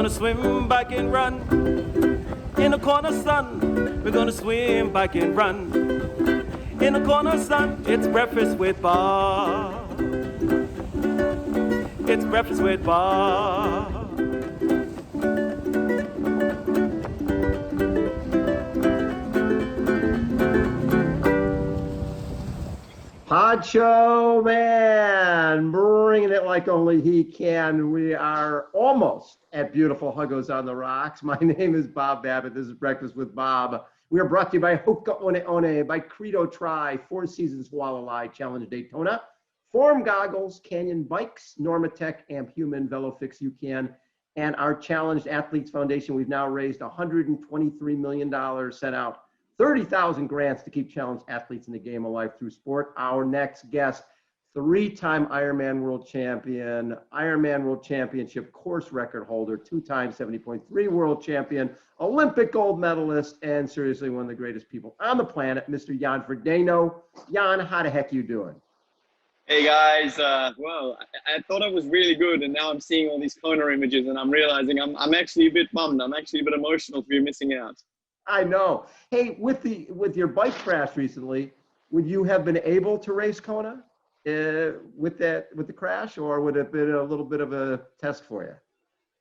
gonna swim, bike and run. In the corner sun, we're gonna swim, bike and run. In the corner sun, it's breakfast with Bob. It's breakfast with Bob. Poncho Man, bringing it like only he can. We are almost at beautiful Huggos on the Rocks. My name is Bob Babbitt. This is Breakfast with Bob. We are brought to you by Hoka One One, by Credo Tri, Four Seasons Hualalai Challenge Daytona, Form Goggles, Canyon Bikes, Normatec, Amp Human, VeloFix UCAN, and our Challenged Athletes Foundation. We've now raised $123 million, sent out 30,000 grants to keep challenged athletes in the game of life through sport. Our next guest, three-time Ironman World Champion, Ironman World Championship course record holder, two-time 70.3 World Champion, Olympic gold medalist, and seriously one of the greatest people on the planet, Mr. Jan Frodeno. Jan, how the heck you doing? Hey guys, well, I thought I was really good, and now I'm seeing all these Kona images, and I'm realizing I'm actually a bit bummed. I'm actually a bit emotional for you missing out. I know. Hey, with your bike crash recently, would you have been able to race Kona with the crash, or would it have been a little bit of a test for you?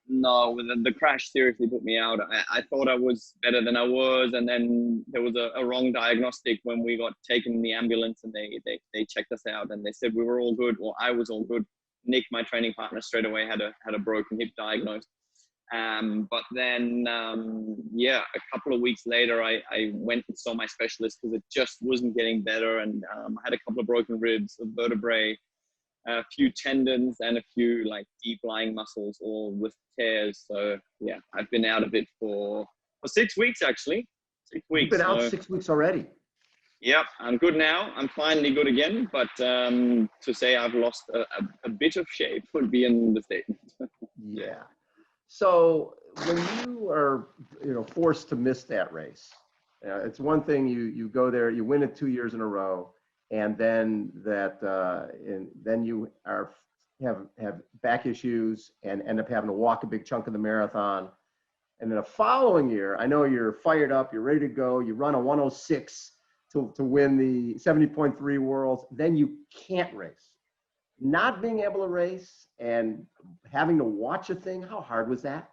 No, the crash seriously put me out. I thought I was better than I was, and then there was a wrong diagnostic when we got taken in the ambulance, and they checked us out, and they said we were all good, or I was all good. Nick, my training partner, straight away had a broken hip diagnosed. But then, yeah, a couple of weeks later, I went and saw my specialist because it just wasn't getting better. And I had a couple of broken ribs, a vertebrae, a few tendons, and a few like deep lying muscles, all with tears. So yeah, I've been out of it for 6 weeks, actually. 6 weeks. You've been out 6 weeks already. Yep, I'm good now. I'm finally good again. But to say I've lost a bit of shape would be an understatement. Yeah. So when you are, forced to miss that race, it's one thing you go there, you win it 2 years in a row, and then then you have back issues and end up having to walk a big chunk of the marathon. And then the following year, I know you're fired up, you're ready to go, you run a 106 to win the 70.3 Worlds, then you can't race. Not being able to race and having to watch a thing, how hard was that?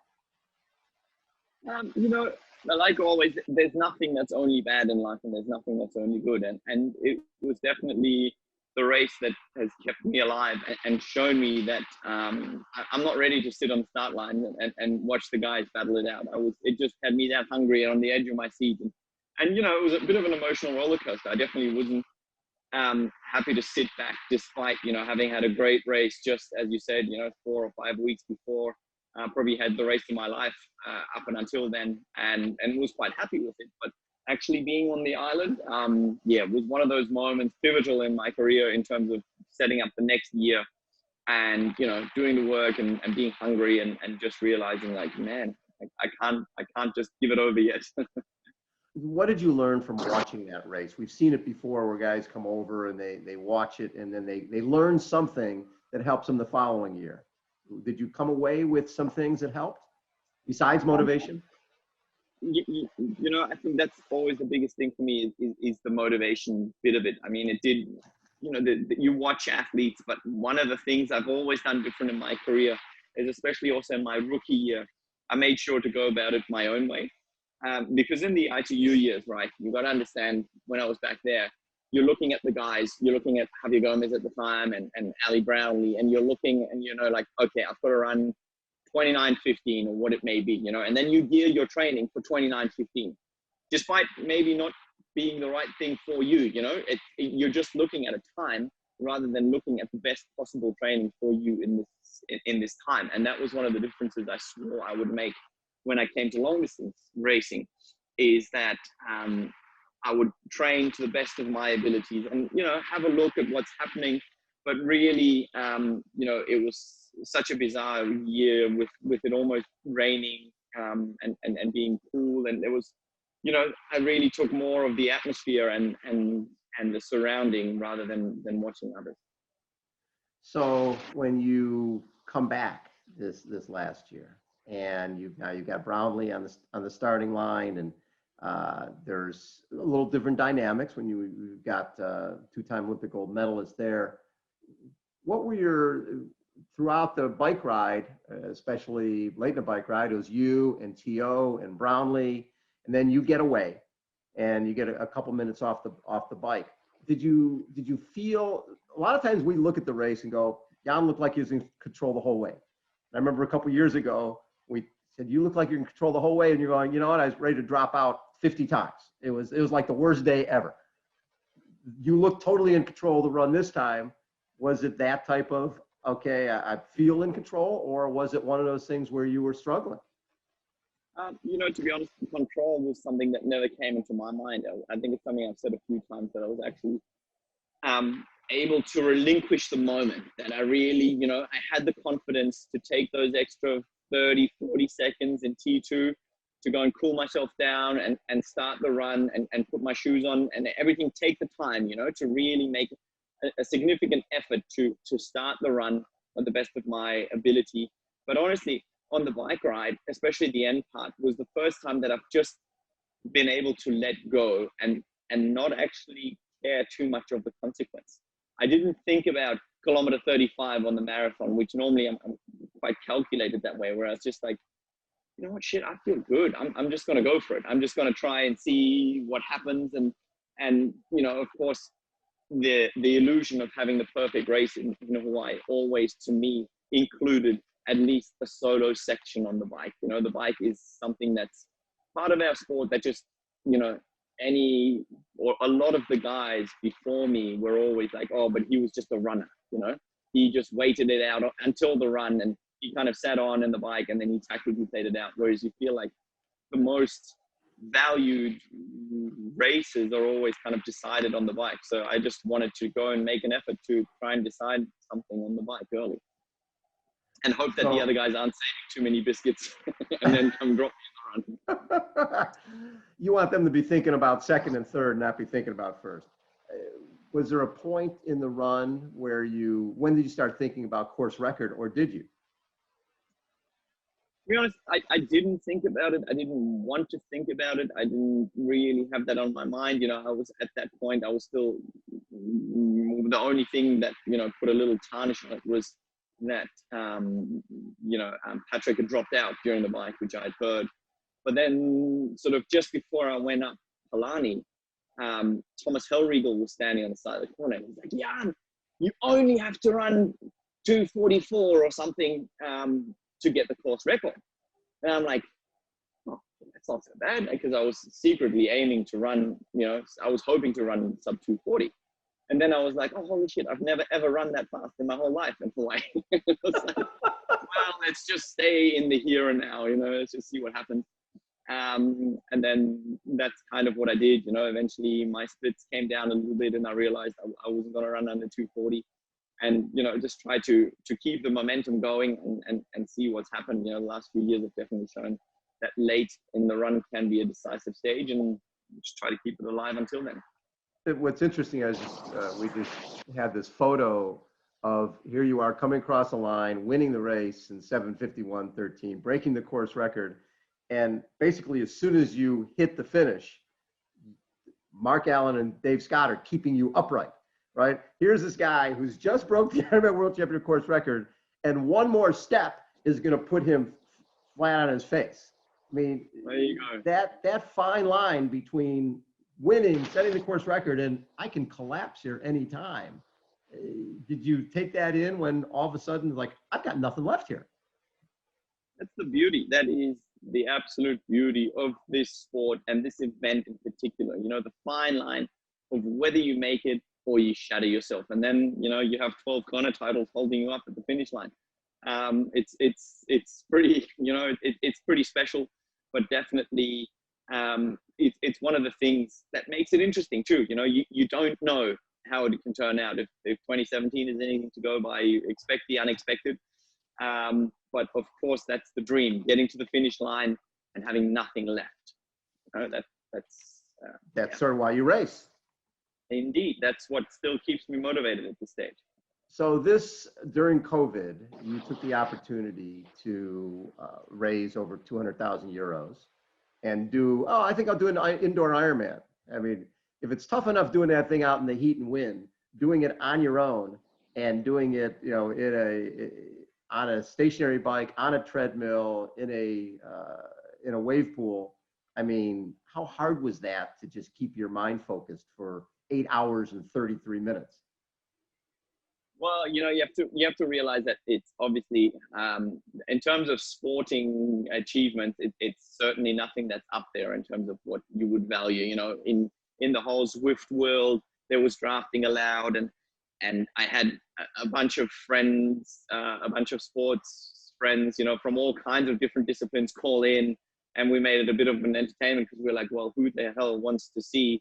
Like always, there's nothing that's only bad in life, and there's nothing that's only good. And it was definitely the race that has kept me alive and shown me that I'm not ready to sit on the start line and watch the guys battle it out. It just had me that hungry and on the edge of my seat. And it was a bit of an emotional roller coaster. I definitely wasn't happy to sit back despite having had a great race, just as you said, 4 or 5 weeks before. Probably had the race of my life up and until then, and was quite happy with it. But actually being on the island, was one of those moments pivotal in my career in terms of setting up the next year and doing the work and being hungry and just realizing like, man, I can't just give it over yet. What did you learn from watching that race? We've seen it before where guys come over and they watch it and then they learn something that helps them the following year. Did you come away with some things that helped besides motivation? I think that's always the biggest thing for me is the motivation bit of it. I mean, it did, you watch athletes, but one of the things I've always done different in my career is, especially also in my rookie year, I made sure to go about it my own way. Because in the ITU years, right, you got to understand, when I was back there, you're looking at the guys, you're looking at Javier Gomez at the time and Ali Brownlee, and you're looking and like, okay, I've got to run 29:15 or what it may be, and then you gear your training for 29:15, despite maybe not being the right thing for you, you're just looking at a time rather than looking at the best possible training for you in this time. And that was one of the differences I swore I would make when I came to long distance racing, is that I would train to the best of my abilities and, have a look at what's happening. But really, it was such a bizarre year with it almost raining and being cool. And there was, I really took more of the atmosphere and the surrounding rather than watching others. So when you come back this last year and you've got Brownlee on the starting line, and there's a little different dynamics when you've got two-time Olympic gold medalist there. What were your, throughout the bike ride, especially late in the bike ride, it was you and T.O. and Brownlee, and then you get away and you get a couple minutes off the bike. Did you feel, a lot of times we look at the race and go, Jan looked like he was in control the whole way. I remember a couple years ago, we said, you look like you're in control the whole way, and you're going, you know what, I was ready to drop out 50 times. It was like the worst day ever. You look totally in control of the run this time. Was it that type of, okay, I feel in control, or was it one of those things where you were struggling? You know, to be honest, control was something that never came into my mind. I think it's something I've said a few times, that I was actually able to relinquish the moment, that I really, you know, I had the confidence to take those extra 30, 40 seconds in T2 to go and cool myself down and start the run and put my shoes on and everything, take the time, you know, to really make a significant effort to start the run at the best of my ability. But honestly, on the bike ride, especially the end part, was the first time that I've just been able to let go and not actually care too much of the consequence. I didn't think about kilometer 35 on the marathon, which normally I'm quite calculated that way, where I was just like, you know what, shit, I feel good. I'm just going to go for it. I'm just going to try and see what happens. And you know, of course, the illusion of having the perfect race in Hawaii always, to me, included at least a solo section on the bike. You know, the bike is something that's part of our sport that just, you know, a lot of the guys before me were always like, oh, but he was just a runner, you know, he just waited it out until the run, and he kind of sat on in the bike and then he tactically played it out. Whereas you feel like the most valued races are always kind of decided on the bike. So I just wanted to go and make an effort to try and decide something on the bike early, and hope that the other guys aren't saving too many biscuits and then come drop me in the run. You want them to be thinking about second and third, not be thinking about first. Was there a point in the run where when did you start thinking about course record, or did you? To be honest, I didn't think about it. I didn't want to think about it. I didn't really have that on my mind. You know, I was at that point, I was still, the only thing that, you know, put a little tarnish on it was that, you know, Patrick had dropped out during the bike, which I had heard. But then sort of just before I went up Palani, Thomas Hellriegel was standing on the side of the corner. He's like, Jan, you only have to run 2:44 or something to get the course record. And I'm like, oh, that's not so bad, because I was secretly aiming to run, you know, I was hoping to run sub 2:40. And then I was like, oh, holy shit, I've never ever run that fast in my whole life in Hawaii. It was like, well, let's just stay in the here and now, you know, let's just see what happens. And then that's kind of what I did. You know, eventually my splits came down a little bit, and I realized I wasn't going to run under 2:40, and, you know, just try to keep the momentum going and see what's happened. You know, the last few years have definitely shown that late in the run can be a decisive stage, and just try to keep it alive until then. What's interesting is we just had this photo of, here you are coming across the line, winning the race in 7:51:13, breaking the course record. And basically, as soon as you hit the finish, Mark Allen and Dave Scott are keeping you upright, right? Here's this guy who's just broke the Ironman World Championship course record, and one more step is going to put him flat on his face. I mean, there you go. That fine line between winning, setting the course record, and I can collapse here anytime. Did you take that in when all of a sudden, like, I've got nothing left here? That's the beauty. That is the absolute beauty of this sport and this event in particular. You know, the fine line of whether you make it or you shatter yourself. And then, you know, you have 12 Kona titles holding you up at the finish line. It's pretty, you know, it's pretty special, but definitely it's one of the things that makes it interesting too. You know, you don't know how it can turn out. If 2017 is anything to go by, you expect the unexpected. But of course, that's the dream: getting to the finish line and having nothing left. You know, that's sort of why you race. Indeed, that's what still keeps me motivated at this stage. So this, during COVID, you took the opportunity to raise over 200,000 euros and do, oh, I think I'll do an indoor Ironman. I mean, if it's tough enough doing that thing out in the heat and wind, doing it on your own and doing it, you know, on a stationary bike, on a treadmill, in a wave pool. I mean, how hard was that to just keep your mind focused for 8 hours and 33 minutes? Well, you know, you have to realize that it's obviously, in terms of sporting achievements, it's certainly nothing that's up there in terms of what you would value. You know, in the whole Zwift world, there was drafting allowed, and I had a bunch of friends, a bunch of sports friends, you know, from all kinds of different disciplines call in, and we made it a bit of an entertainment because we were like, well, who the hell wants to see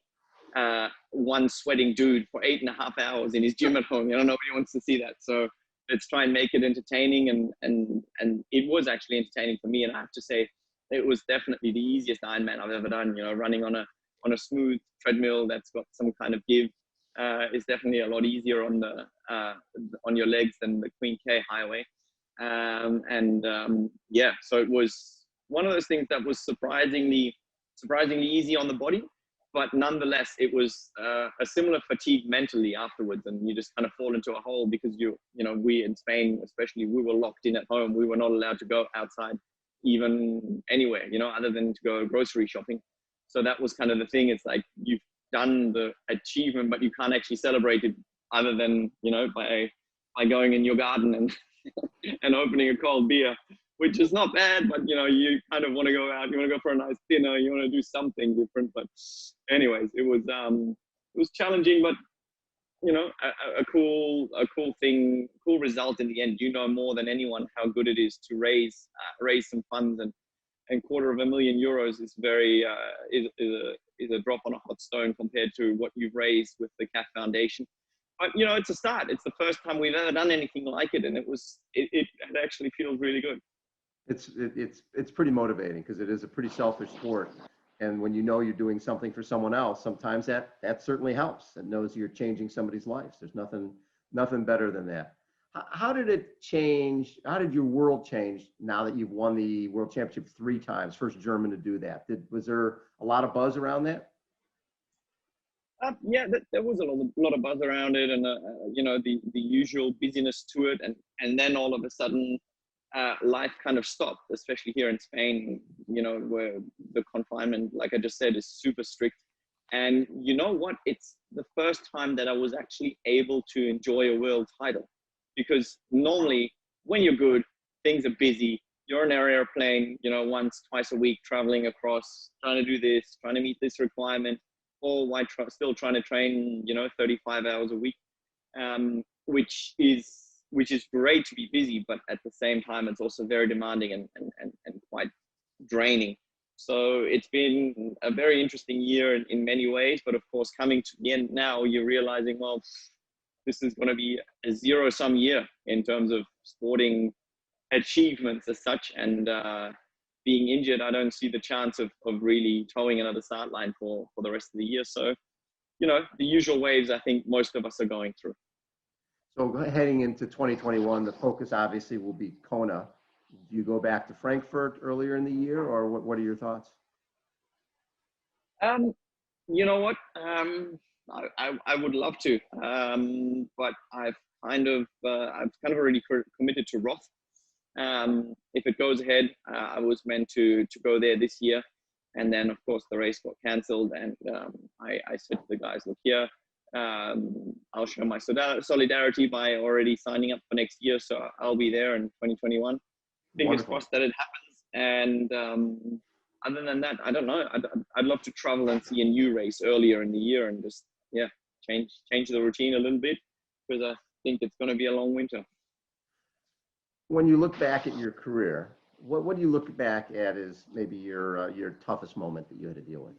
one sweating dude for 8.5 hours in his gym at home? You know, nobody wants to see that. So let's try and make it entertaining, and it was actually entertaining for me. And I have to say, it was definitely the easiest Ironman I've ever done. You know, running on a smooth treadmill that's got some kind of give is definitely a lot easier on your legs than the Queen K highway. Yeah, so it was one of those things that was surprisingly easy on the body. But nonetheless, it was a similar fatigue mentally afterwards, and you just kind of fall into a hole because you know, we in Spain especially, we were locked in at home. We were not allowed to go outside even anywhere, you know, other than to go grocery shopping. So that was kind of the thing. It's like you've done the achievement, but you can't actually celebrate it other than, you know, by going in your garden and and opening a cold beer, which is not bad, but you know, you kind of want to go out, you want to go for a nice dinner, you want to do something different. But anyways, it was challenging, but you know, a cool thing, cool result in the end. You know more than anyone how good it is to raise some funds, and €250,000 is very is a drop on a hot stone compared to what you've raised with the CAF Foundation. But you know, it's a start. It's the first time we've ever done anything like it, and it actually feels really good. It's pretty motivating because it is a pretty selfish sport. And when you know you're doing something for someone else, sometimes that certainly helps. It knows you're changing somebody's life. There's nothing better than that. How did it change? How did your world change now that you've won the World Championship 3 times? First German to do that. Was there a lot of buzz around that? Yeah, there was a lot of buzz around it, and you know, the usual busyness to it, and then all of a sudden, life kind of stopped, especially here in Spain, you know, where the confinement, like I just said, is super strict. And you know what? It's the first time that I was actually able to enjoy a world title, because normally when you're good, things are busy. You're in an airplane, you know, once, twice a week, traveling across, trying to do this, trying to meet this requirement, or while still trying to train, you know, 35 hours a week, which is great to be busy, but at the same time, it's also very demanding and quite draining. So it's been a very interesting year in many ways, but of course, coming to the end now, you're realizing, well, this is going to be a zero-sum year in terms of sporting achievements as such, and being injured, I don't see the chance of really towing another start line for the rest of the year. So, you know, the usual waves I think most of us are going through. So heading into 2021, the focus obviously will be Kona. Do you go back to Frankfurt earlier in the year, or what are your thoughts? You know what? I would love to, but I've kind of already committed to Roth. If it goes ahead, I was meant to go there this year, and then of course the race got cancelled, and I said to the guys, look here, I'll show my solidarity by already signing up for next year, so I'll be there in 2021. Fingers crossed that it happens. And other than that, I don't know. I'd love to travel and see a new race earlier in the year, and just change the routine a little bit, because I think it's going to be a long winter. When you look back at your career, what do you look back at as maybe your toughest moment that you had to deal with?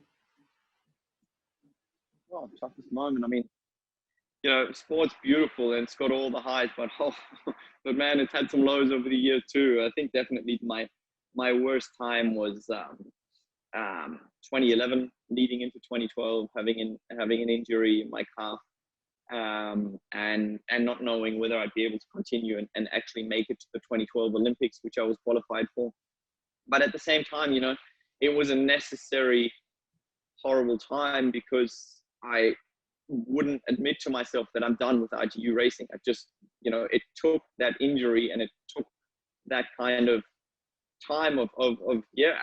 Well, toughest moment. I mean, you know, sport's beautiful and it's got all the highs, but but man, it's had some lows over the years too. I think definitely my worst time was 2011, leading into 2012, having an injury in my calf, and not knowing whether I'd be able to continue and actually make it to the 2012 Olympics, which I was qualified for. But at the same time, you know, it was a necessary horrible time because I wouldn't admit to myself that I'm done with ITU racing. I just, you know, it took that injury and it took that kind of time of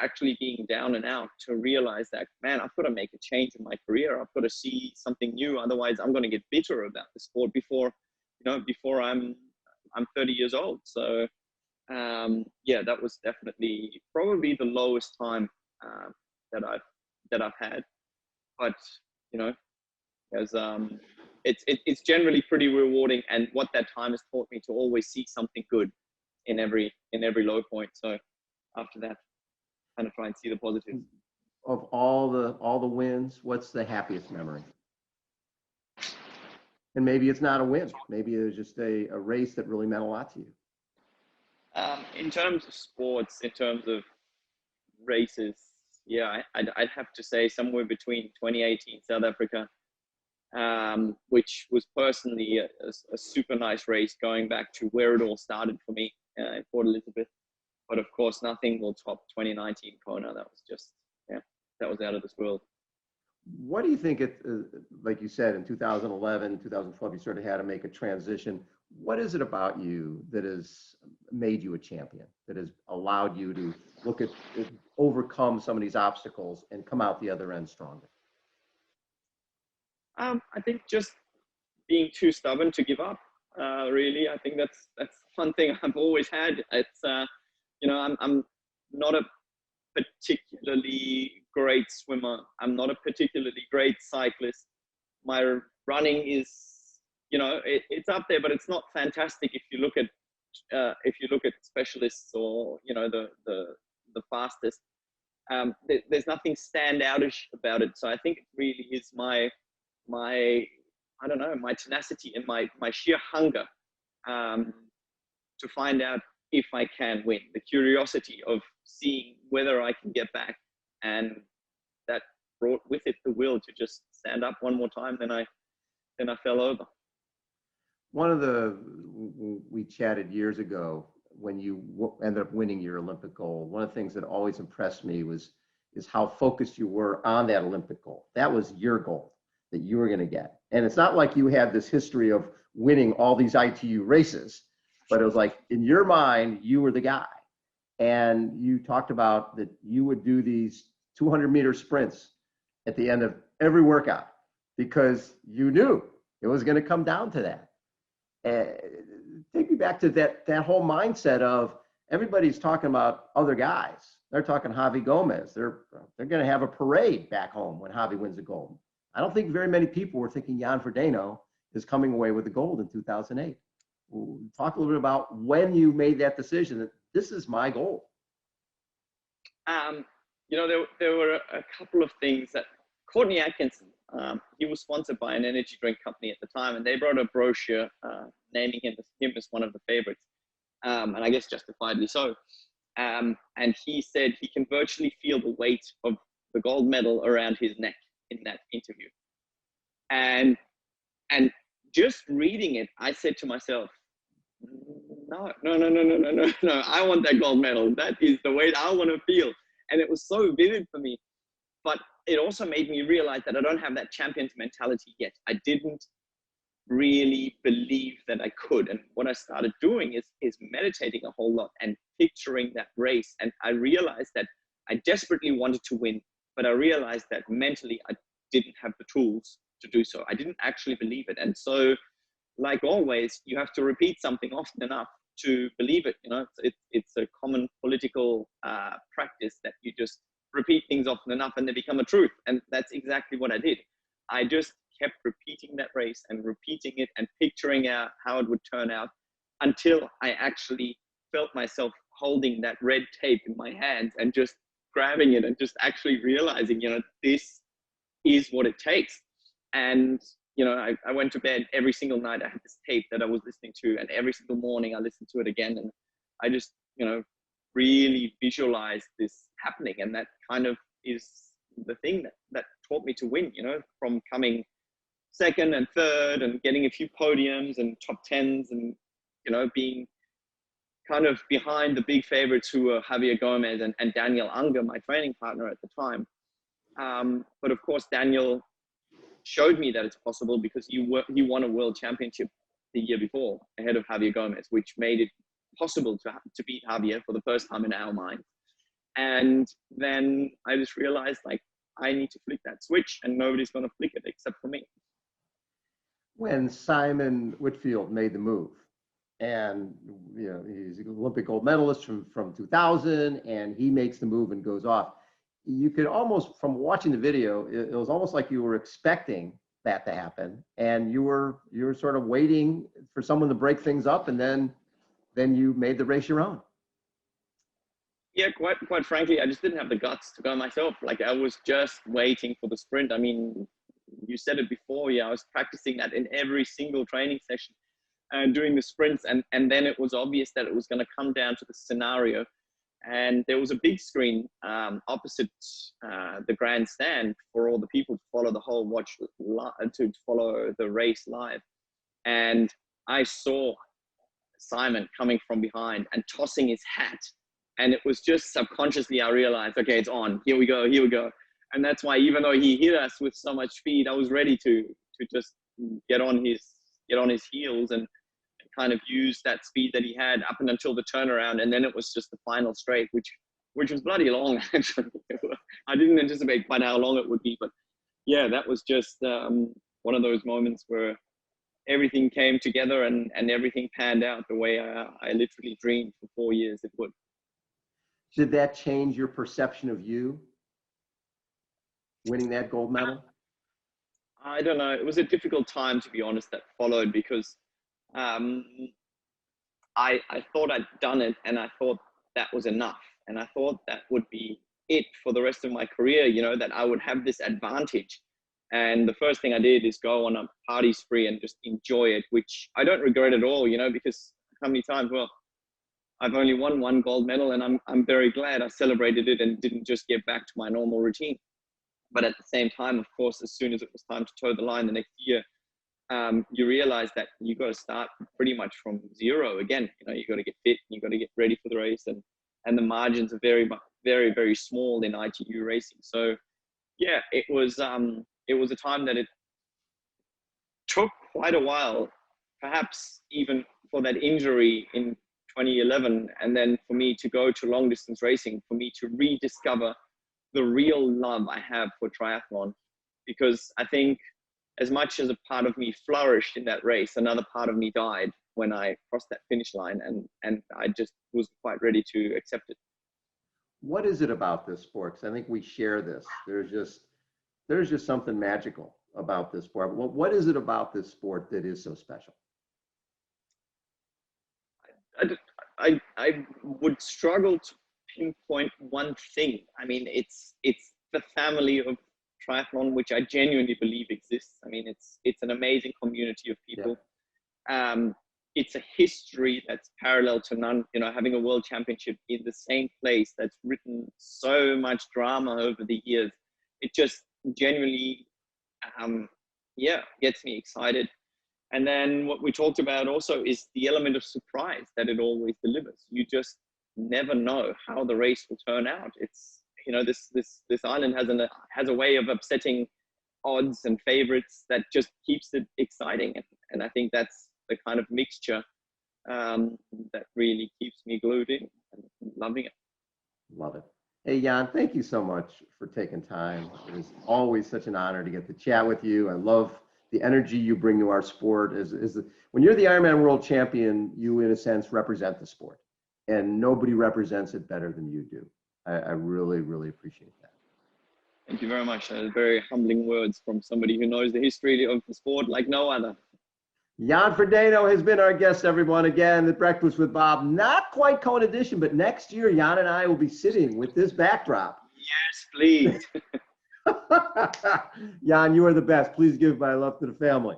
actually being down and out to realize that, man, I've got to make a change in my career. I've got to see something new. Otherwise I'm going to get bitter about the sport before I'm 30 years old. So that was definitely probably the lowest time that I've had. But you know, as it's generally pretty rewarding, and what that time has taught me to always see something good in every low point. So after that, kind of try and see the positives. Of all the wins, what's the happiest memory? And maybe it's not a win. Maybe it was just a race that really meant a lot to you. In terms of sports, in terms of races, yeah, I'd have to say somewhere between 2018 South Africa, which was personally a super nice race, going back to where it all started for me in Port Elizabeth. But of course, nothing will top 2019 Kona. That was just, that was out of this world. What do you think like you said, in 2011, 2012, you sort of had to make a transition. What is it about you that has made you a champion, that has allowed you to overcome some of these obstacles and come out the other end stronger? I think just being too stubborn to give up. Really, I think that's one thing I've always had. It's I'm not a particularly great swimmer. I'm not a particularly great cyclist. My running is, it's up there, but it's not fantastic if you look at specialists or the fastest. There's nothing standoutish about it. So I think it really is my tenacity and my sheer hunger to find out if I can win, the curiosity of seeing whether I can get back, and that brought with it the will to just stand up one more time. Then I fell over. We chatted years ago when you ended up winning your Olympic gold. One of the things that always impressed me is how focused you were on that Olympic goal. That was your goal that you were going to get. And it's not like you had this history of winning all these ITU races, but it was like, in your mind, you were the guy. And you talked about that you would do these 200-meter sprints at the end of every workout because you knew it was going to come down to that. Take me back to that whole mindset of everybody's talking about other guys. They're talking Javi Gomez. They're going to have a parade back home when Javi wins the gold. I don't think very many people were thinking Jan Frodeno is coming away with the gold in 2008. Talk a little bit about when you made that decision that this is my goal. There were a couple of things that Courtney Atkinson, he was sponsored by an energy drink company at the time, and they brought a brochure naming him as one of the favorites, and I guess justifiably so. And he said he can virtually feel the weight of the gold medal around his neck in that interview. And just reading it, I said to myself, no, I want that gold medal. That is the weight I want to feel. And it was so vivid for me. But it also made me realize that I don't have that champion's mentality yet. I didn't really believe that I could. And what I started doing is meditating a whole lot and picturing that race. And I realized that I desperately wanted to win, but I realized that mentally I didn't have the tools to do so. I didn't actually believe it. And so, like always, you have to repeat something often enough to believe it. It's a common political practice that you just repeat things often enough and they become a truth. And that's exactly what I did. I just kept repeating that race and repeating it and picturing out how it would turn out until I actually felt myself holding that red tape in my hands and just grabbing it and just actually realizing, this is what it takes. And I went to bed every single night. I had this tape that I was listening to, and every single morning I listened to it again. And I just, really visualized this happening. And that kind of is the thing that taught me to win, from coming second and third and getting a few podiums and top tens and, you know, being kind of behind the big favorites who were Javier Gomez and Daniel Unger, my training partner at the time. But of course, Daniel showed me that it's possible because he won a world championship the year before ahead of Javier Gomez, which made it possible to beat Javier for the first time in our mind. And then I just realized, like, I need to flick that switch and nobody's going to flick it except for me. When Simon Whitfield made the move, and you know, he's an Olympic gold medalist from 2000, and he makes the move and goes off, you could almost, from watching the video, it was almost like you were expecting that to happen, and you were sort of waiting for someone to break things up, and then you made the race your own. Yeah, quite frankly, I just didn't have the guts to go myself. Like, I was just waiting for the sprint. I mean, you said it before, yeah, I was practicing that in every single training session and doing the sprints. And then it was obvious that it was going to come down to the scenario. And there was a big screen opposite the grandstand for all the people to follow the whole to follow the race live. And I saw Simon coming from behind and tossing his hat. And it was just subconsciously, I realized, okay, it's on. Here we go. And that's why, even though he hit us with so much speed, I was ready to just get on his heels and kind of use that speed that he had up and until the turnaround. And then it was just the final straight, which was bloody long, actually. I didn't anticipate quite how long it would be, but yeah, that was just one of those moments where everything came together and everything panned out the way I literally dreamed for 4 years it would. Did that change your perception of you winning that gold medal? I don't know. It was a difficult time, to be honest, that followed, because I thought I'd done it, and I thought that was enough. And I thought that would be it for the rest of my career, you know, that I would have this advantage. And the first thing I did is go on a party spree and just enjoy it, which I don't regret at all, you know, because how many times, well, I've only won one gold medal, and I'm very glad I celebrated it and didn't just get back to my normal routine. But at the same time, of course, as soon as it was time to toe the line the next year, you realize that you got to start pretty much from zero again. You know, you got to get fit, you got to get ready for the race, and the margins are very, very, very small in ITU racing. So yeah, it was a time that it took quite a while, perhaps even for that injury in 2011, and then for me to go to long distance racing, for me to rediscover the real love I have for triathlon. Because I think as much as a part of me flourished in that race, another part of me died when I crossed that finish line, and I just was quite ready to accept it. What is it about this sport? Because I think we share this. There's just something magical about this sport. What is it about this sport that is so special? I would struggle to pinpoint one thing. I mean, it's the family of triathlon, which I genuinely believe exists. I mean, it's an amazing community of people. Yeah. It's a history that's parallel to none. You know, having a world championship in the same place that's written so much drama over the years. It just genuinely, gets me excited. And then what we talked about also is the element of surprise that it always delivers. You just never know how the race will turn out. It's, you know, this island has a way of upsetting odds and favorites that just keeps it exciting. And I think that's the kind of mixture that really keeps me glued in and loving it. Love it. Hey, Jan, thank you so much for taking time. It is always such an honor to get to chat with you. I love the energy you bring to our sport. When you're the Ironman World Champion, you, in a sense, represent the sport. And nobody represents it better than you do. I really, really appreciate that. Thank you very much. Very humbling words from somebody who knows the history of the sport like no other. Jan Frodeno has been our guest, everyone. Again, the Breakfast with Bob, not quite Kona edition, but next year, Jan and I will be sitting with this backdrop. Yes, please. Jan, you are the best. Please give my love to the family.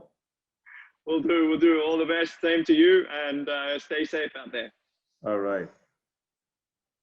We'll do. All the best. Same to you, and stay safe out there. All right.